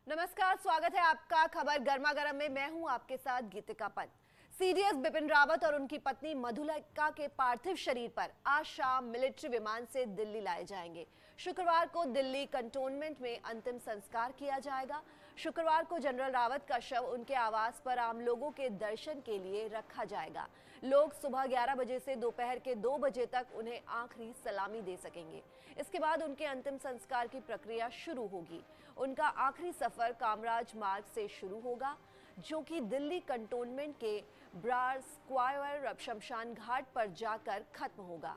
नमस्कार, स्वागत है आपका खबर गर्मा गर्म में। मैं हूं आपके साथ गीतिका पंत। सीडीएस बिपिन रावत और उनकी पत्नी मधुलिका के पार्थिव शरीर पर आज शाम मिलिट्री विमान से दिल्ली लाए जाएंगे। शुक्रवार को दिल्ली कंटोनमेंट में अंतिम संस्कार किया जाएगा। शुक्रवार को जनरल रावत का शव उनके आवास पर आम लोगों के दर्शन के लिए रखा जाएगा। लोग सुबह 11 बजे से दोपहर के 2 बजे तक उन्हें आखिरी सलामी दे सकेंगे। इसके बाद उनके अंतिम संस्कार की प्रक्रिया शुरू होगी। उनका आखिरी सफर कामराज मार्ग से शुरू होगा, जो कि दिल्ली कंटोनमेंट के ब्रार स्क्वायर शमशान घाट पर जाकर खत्म होगा।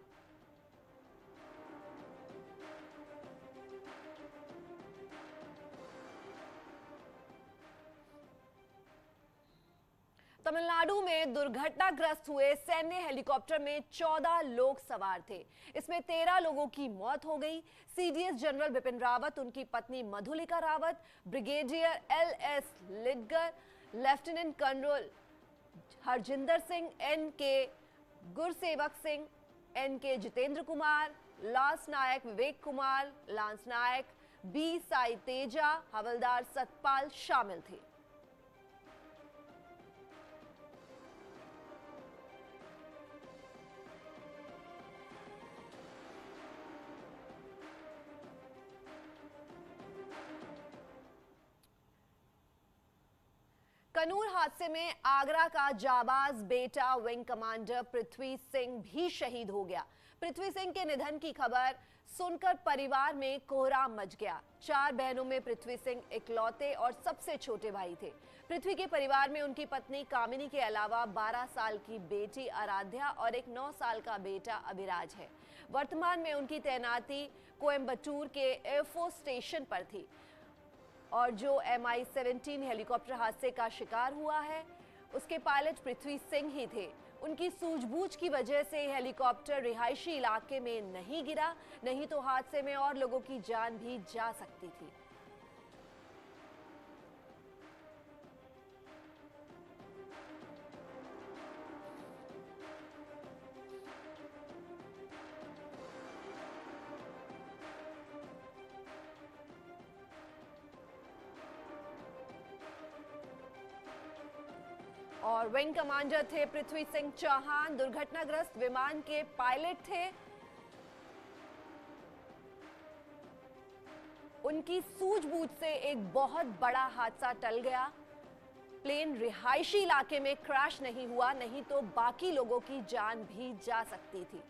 तमिलनाडु में दुर्घटनाग्रस्त हुए सैन्य हेलीकॉप्टर में 14 लोग सवार थे। इसमें 13 लोगों की मौत हो गई। सीडीएस जनरल बिपिन रावत, उनकी पत्नी Madhulika Rawat, brigadier LS Lidder, lieutenant colonel Harjinder Singh, NK Gursewak Singh, NK Jitendra Kumar, lance naik Vivek Kumar, lance naik B Sai Teja, हवलदार सतपाल शामिल थे। कनूर हादसे में आगरा का जाबाज बेटा विंग कमांडर पृथ्वी सिंह भी शहीद हो गया। पृथ्वी सिंह के निधन की खबर सुनकर परिवार में कोहराम मच गया। 4 बहनों में पृथ्वी सिंह इकलौते और सबसे छोटे भाई थे। पृथ्वी के परिवार में उनकी पत्नी कामिनी के अलावा 12 साल की बेटी आराध्या और एक 9 साल का बेटा अभिराज है। वर्तमान में उनकी तैनाती कोयम्बटूर के एयरफोर्स स्टेशन पर थी और जो MI-17 हेलीकॉप्टर हादसे का शिकार हुआ है, उसके पायलट पृथ्वी सिंह ही थे। उनकी सूझबूझ की वजह से हेलीकॉप्टर रिहायशी इलाके में नहीं गिरा, नहीं तो हादसे में और लोगों की जान भी जा सकती थी। और विंग कमांडर थे पृथ्वी सिंह चौहान, दुर्घटनाग्रस्त विमान के पायलट थे। उनकी सूझबूझ से एक बहुत बड़ा हादसा टल गया। प्लेन रिहायशी इलाके में क्रैश नहीं हुआ, नहीं तो बाकी लोगों की जान भी जा सकती थी।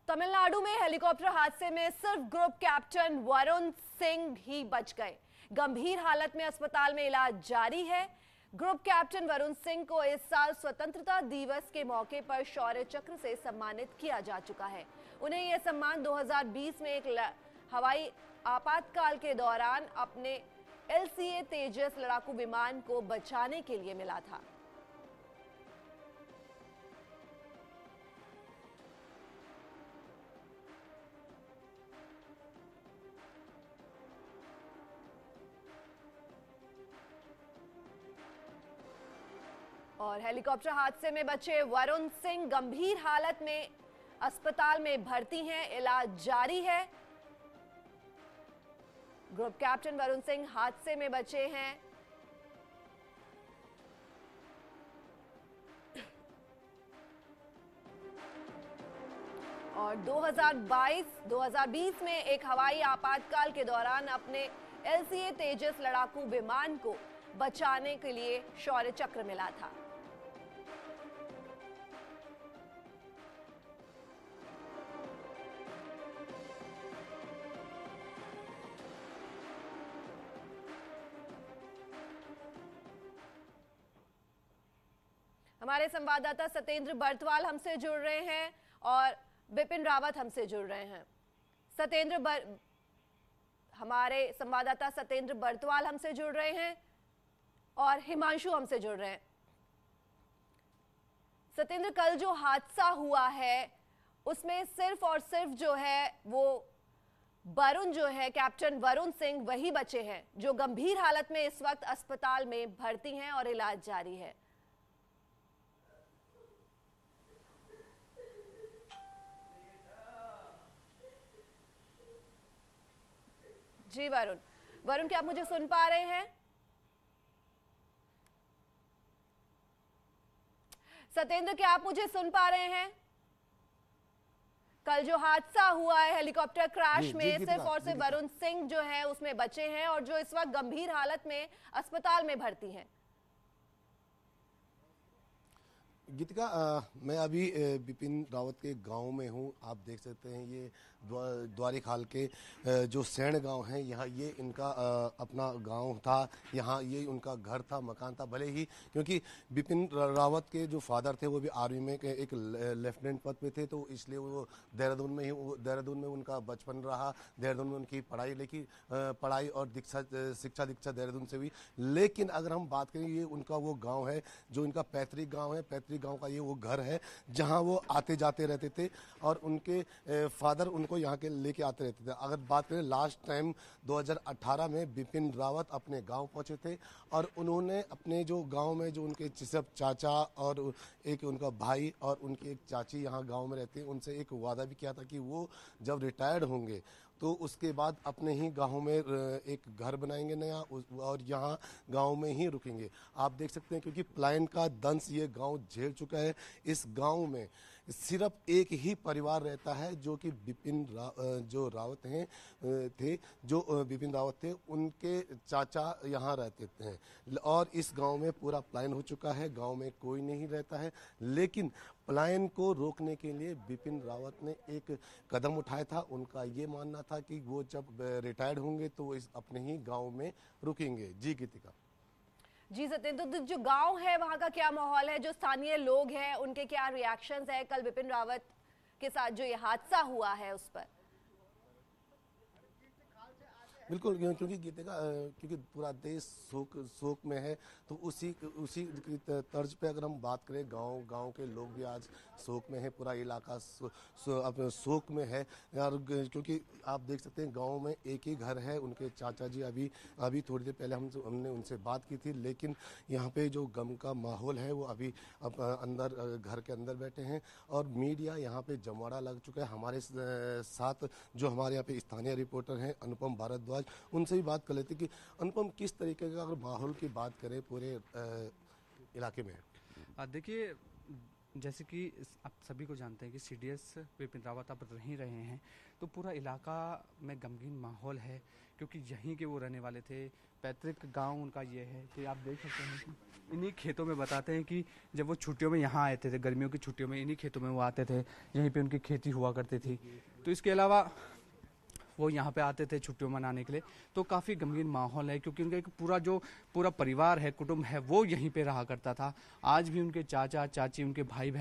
तमिलनाडु में हेलीकॉप्टर हादसे में सिर्फ ग्रुप कैप्टन वरुण सिंह ही बच गए। गंभीर हालत में अस्पताल में इलाज जारी है। ग्रुप कैप्टन वरुण सिंह को इस साल स्वतंत्रता दिवस के मौके पर शौर्य चक्र से सम्मानित किया जा चुका है। उन्हें यह सम्मान 2020 में एक हवाई आपातकाल के दौरान अपने LCA तेजस लड़ाकू विमान को बचाने के लिए मिला था। और हेलीकॉप्टर हादसे में बचे वरुण सिंह गंभीर हालत में अस्पताल में भर्ती हैं, इलाज जारी है। ग्रुप कैप्टन वरुण सिंह हादसे में बचे हैं। और 2020 में एक हवाई आपातकाल के दौरान अपने LCA तेजस लड़ाकू विमान को बचाने के लिए शौर्य चक्र मिला था। हमारे संवाददाता सत्येंद्र बर्तवाल हमसे जुड़ रहे हैं और बिपिन रावत हमसे जुड़ रहे हैं। हमारे संवाददाता सत्येंद्र बर्तवाल हमसे जुड़ रहे हैं और हिमांशु हमसे जुड़ रहे हैं। सत्येंद्र, कल जो हादसा हुआ है उसमें सिर्फ और सिर्फ जो है वो वरुण जो है कैप्टन वरुण सिंह वही बचे हैं जो गंभीर हालत में इस वक्त अस्पताल में भर्ती हैं और इलाज जारी है। जी वरुण, वरुण क्या आप मुझे सुन पा रहे हैं? सत्येंद्र क्या आप मुझे सुन पा रहे हैं? कल जो हादसा हुआ है हेलीकॉप्टर क्रैश में, सिर्फ और सिर्फ वरुण सिंह जो है उसमें बचे हैं और जो इस वक्त गंभीर हालत में अस्पताल में भर्ती हैं। गीतिका, मैं अभी बिपिन रावत के गांव में हूं। आप देख सकते हैं ये द्वारी खाल के जो सैण गांव है, यहाँ ये इनका अपना गांव था। यहाँ ये उनका घर था, मकान था। भले ही क्योंकि बिपिन रावत के जो फादर थे वो भी आर्मी में एक लेफ्टिनेंट पद पे थे, तो इसलिए वो देहरादून में उनका बचपन रहा। देहरादून में उनकी पढ़ाई और शिक्षा दीक्षा देहरादून से हुई। लेकिन अगर हम बात करें, ये उनका वो गाँव है जो इनका पैतृक गाँव है। पैतृक गांव का ये वो घर है जहां वो आते जाते रहते थे और उनके फादर उनको यहाँ के लेके आते रहते थे। अगर बात करें लास्ट टाइम 2018 में बिपिन रावत अपने गांव पहुंचे थे और उन्होंने अपने जो गांव में जो उनके सब चाचा और एक उनका भाई और उनकी एक चाची यहाँ गांव में रहते हैं, उनसे एक वादा भी किया था कि वो जब रिटायर्ड होंगे तो उसके बाद अपने ही गांव में एक घर बनाएंगे नया और यहाँ गांव में ही रुकेंगे। आप देख सकते हैं क्योंकि प्लाइन का दंश ये गांव झेल चुका है। इस गांव में सिर्फ एक ही परिवार रहता है जो कि जो रावत हैं जो बिपिन रावत थे, उनके चाचा यहाँ रहते थे और इस गांव में पूरा प्लान हो चुका है। गांव में कोई नहीं रहता है, लेकिन प्लान को रोकने के लिए बिपिन रावत ने एक कदम उठाया था। उनका ये मानना था कि वो जब रिटायर्ड होंगे तो वो अपने ही गाँव में रुकेंगे। जी गीतिका। जी सत्येंद्र, तो जो गांव है वहां का क्या माहौल है, जो स्थानीय लोग हैं उनके क्या रिएक्शंस है कल बिपिन रावत के साथ जो ये हादसा हुआ है उस पर? बिल्कुल, क्योंकि गीतिका क्योंकि पूरा देश शोक में है, तो उसी तर्ज पे अगर हम बात करें, गांव के लोग भी आज शोक में है। पूरा इलाका शोक में है यार, क्योंकि आप देख सकते हैं गांव में एक ही घर है। उनके चाचा जी अभी थोड़ी देर पहले हमने उनसे बात की थी, लेकिन यहाँ पे जो गम का माहौल है वो अभी अंदर घर के अंदर बैठे हैं और मीडिया यहाँ पे जमवाड़ा लग चुका है। हमारे साथ जो हमारे यहाँ पे स्थानीय रिपोर्टर हैं अनुपम भारद्वाज, उनसे भी बात कर लेते कि अनुपम, किस तरीके का अगर माहौल की बात करें पूरे इलाके में? देखिए, जैसे कि आप सभी को जानते हैं कि सीडीएस बिपिन रावत अब रह ही रहे हैं, तो पूरा इलाका में गमगीन माहौल है क्योंकि यहीं के वो रहने वाले थे। पैतृक गांव उनका ये है कि आप देख सकते हैं कि इन्हीं खेतों में बताते हैं कि जब वो छुट्टियों में यहाँ आते थे, गर्मियों की छुट्टियों में इन्हीं खेतों में वो आते थे, यहीं पे उनकी खेती हुआ करती थी। तो इसके अलावा वो यहाँ पे आते थे छुट्टियों मनाने के लिए, तो काफ़ी गमगीन माहौल है क्योंकि उनका एक पूरा परिवार है, कुटुंब है, वो यहीं पे रहा करता था। आज भी उनके चाचा चाची, उनके भाई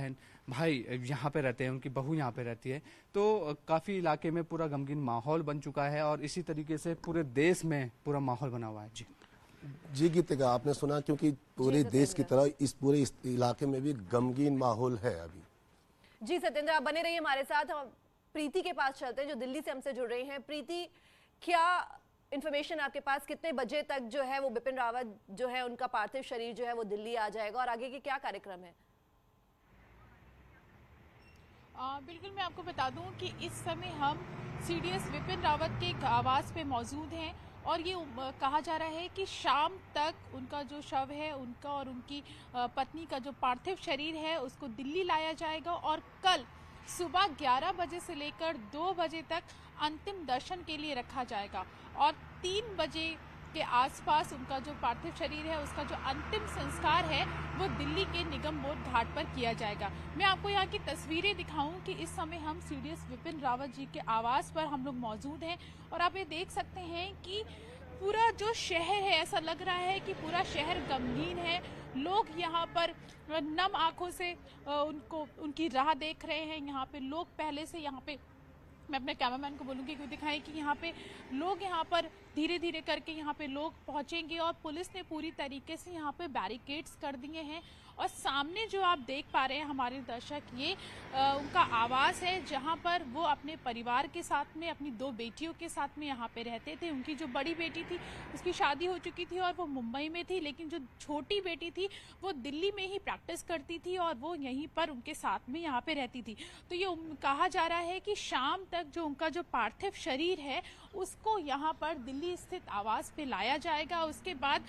यहाँ पे रहते हैं, उनकी बहू यहाँ पे रहती है। तो काफ़ी इलाके में पूरा गमगीन माहौल बन चुका है और इसी तरीके से पूरे देश में पूरा माहौल बना हुआ है। जी गीतिका, आपने सुना, क्योंकि पूरे देश की तरह इस पूरे इलाके में भी गमगीन माहौल है अभी। जी सत्येंद्र, आप बने रहिए हमारे साथ। हम प्रीति के पास चलते हैं जो दिल्ली से हमसे जुड़ रही हैं। प्रीति, क्या इंफॉर्मेशन आपके पास, कितने बजे तक जो है वो बिपिन रावत जो है उनका पार्थिव शरीर जो है वो दिल्ली आ जाएगा और आगे के क्या कार्यक्रम है? बिल्कुल, मैं आपको बता दूं कि इस समय हम सीडीएस बिपिन रावत के आवास पे मौजूद हैं और ये कहा जा रहा है कि शाम तक उनका जो शव है, उनका और उनकी पत्नी का जो पार्थिव शरीर है उसको दिल्ली लाया जाएगा और कल सुबह 11 बजे से लेकर 2 बजे तक अंतिम दर्शन के लिए रखा जाएगा और 3 बजे के आसपास उनका जो पार्थिव शरीर है उसका जो अंतिम संस्कार है वो दिल्ली के निगम बोध घाट पर किया जाएगा। मैं आपको यहाँ की तस्वीरें दिखाऊं कि इस समय हम सीडीएस बिपिन रावत जी के आवास पर हम लोग मौजूद हैं और आप ये देख सकते हैं कि पूरा जो शहर है, ऐसा लग रहा है कि पूरा शहर गमगीन है। लोग यहाँ पर नम आंखों से उनकी राह देख रहे हैं। यहाँ पे लोग पहले से, यहाँ पे मैं अपने कैमरामैन को बोलूँगी कि दिखाएं कि यहाँ पे लोग यहाँ पर धीरे धीरे करके यहाँ पे लोग पहुँचेंगे और पुलिस ने पूरी तरीके से यहाँ पे बैरिकेड्स कर दिए हैं और सामने जो आप देख पा रहे हैं हमारे दर्शक, ये उनका आवास है जहां पर वो अपने परिवार के साथ में, अपनी 2 बेटियों के साथ में यहाँ पे रहते थे। उनकी जो बड़ी बेटी थी उसकी शादी हो चुकी थी और वो मुंबई में थी, लेकिन जो छोटी बेटी थी वो दिल्ली में ही प्रैक्टिस करती थी और वो यहीं पर उनके साथ में यहाँ पे रहती थी। तो ये कहा जा रहा है कि शाम तक जो उनका जो पार्थिव शरीर है उसको यहाँ पर दिल्ली स्थित आवास पे लाया जाएगा। उसके बाद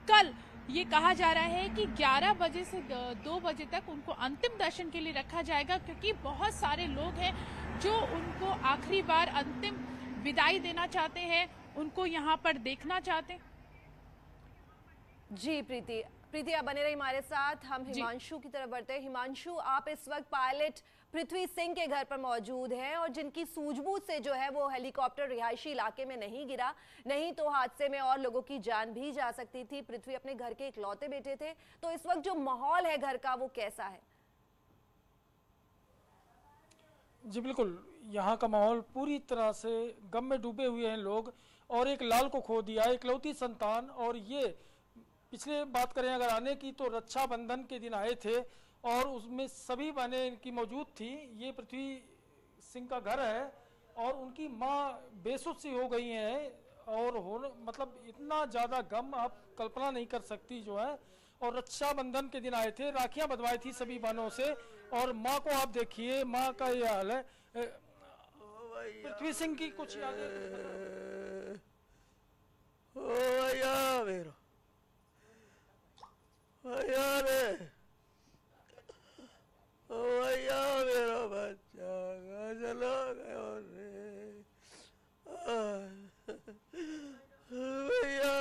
कल ये कहा जा रहा है कि 11 बजे से 2 बजे तक उनको अंतिम दर्शन के लिए रखा जाएगा, क्योंकि बहुत सारे लोग हैं जो उनको आखिरी बार अंतिम विदाई देना चाहते हैं, उनको यहाँ पर देखना चाहते हैं। जी प्रीति आप बने रही हमारे साथ। हम हिमांशु की तरफ बढ़ते हैं। हिमांशु, आप इस वक्त पायलट पृथ्वी सिंह के घर पर मौजूद हैं और जिनकी सूझबूझ से जो है वो हेलीकॉप्टर रिहायशी इलाके में नहीं गिरा, नहीं तो हादसे में और लोगों की जान भी जा सकती थी। पृथ्वी अपने घर के इकलौते बेटे थे, तो इस वक्त जो माहौल है घर का वो कैसा है? जी बिल्कुल, यहाँ का माहौल पूरी तरह से गम में डूबे हुए हैं लोग, और एक लाल को खो दिया, इकलौती संतान। और ये पिछले बात करें अगर आने की, तो रक्षाबंधन के दिन आए थे और उसमें सभी बहनें इनकी मौजूद थी। ये पृथ्वी सिंह का घर है और उनकी माँ बेसुध सी हो गई हैं और मतलब इतना ज़्यादा गम आप कल्पना नहीं कर सकती जो है। और रक्षाबंधन के दिन आए थे, राखियाँ बंधवाई थी सभी बहनों से, और माँ को आप देखिए, माँ का ये हाल है। पृथ्वी सिंह की कुछ यादें। मेरा बच्चा चला गया रे भैया।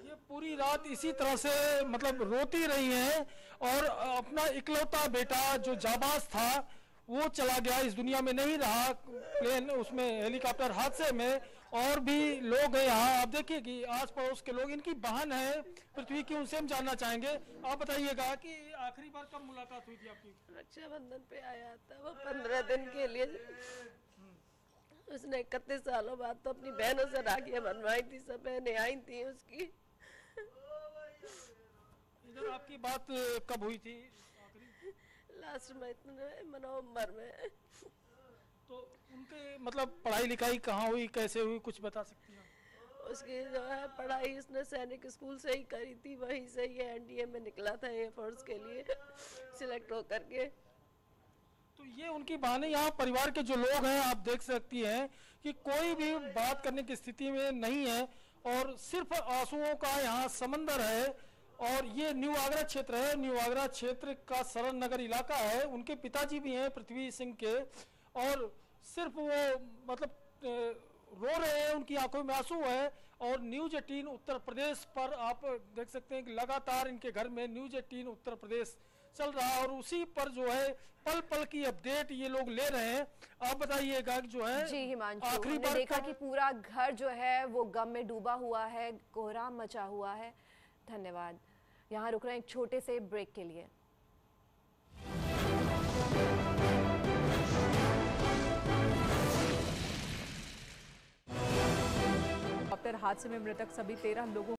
ये पूरी रात इसी तरह से मतलब रोती रही हैं, और अपना इकलौता बेटा जो जाबाज था वो चला गया, इस दुनिया में नहीं रहा। प्लेन उसमें हेलीकॉप्टर हादसे में और भी लोग हैं यहाँ। आप देखिए कि आस पड़ोस के लोग, इनकी बहन है पृथ्वी की, उनसे हम जानना चाहेंगे। आप बताइएगा कि आखिरी बार कब मुलाकात हुई थी आपकी? रक्षाबंधन पे आया था वो 15 दिन के लिए। उसने 31 सालों बाद तो अपनी बहनों से राखियां बनवाई थी, सब बहनें आई थी उसकी। इधर आपकी बात कब हुई थी? लास्ट में इतने नवंबर में। तो उनके मतलब पढ़ाई लिखाई कहाँ हुई, कैसे हुई, कुछ बता सकती हैं? उसकी जो है पढ़ाई उसने सैनिक स्कूल से ही करी थी, वहीं से ये एनडीए में निकला था एयरफोर्स के लिए सिलेक्ट होकर के। तो ये उनकी बहाने, यहाँ परिवार के जो लोग हैं आप देख सकती हैं कि कोई भी बात करने की स्थिति में नहीं है और सिर्फ आंसुओं का यहाँ समंदर है। और ये न्यू आगरा क्षेत्र है, न्यू आगरा क्षेत्र का सरन नगर इलाका है। उनके पिताजी भी हैं पृथ्वी सिंह के, और सिर्फ वो मतलब रो रहे हैं, उनकी आंखों में आंसू है। और न्यूज 18 उत्तर प्रदेश पर आप देख सकते हैं कि लगातार इनके घर में न्यूज 18 उत्तर प्रदेश चल रहा है और उसी पर जो है पल पल की अपडेट ये लोग ले रहे हैं। आप बताइएगा जो है। जी हिमांशु, हमने देखा कि पूरा घर जो है वो गम में डूबा हुआ है, कोहराम मचा हुआ है। धन्यवाद। यहाँ रुक रहे हैं एक छोटे से ब्रेक के लिए। हेलीकॉप्टर हादसे में मृतक सभी 13 लोगों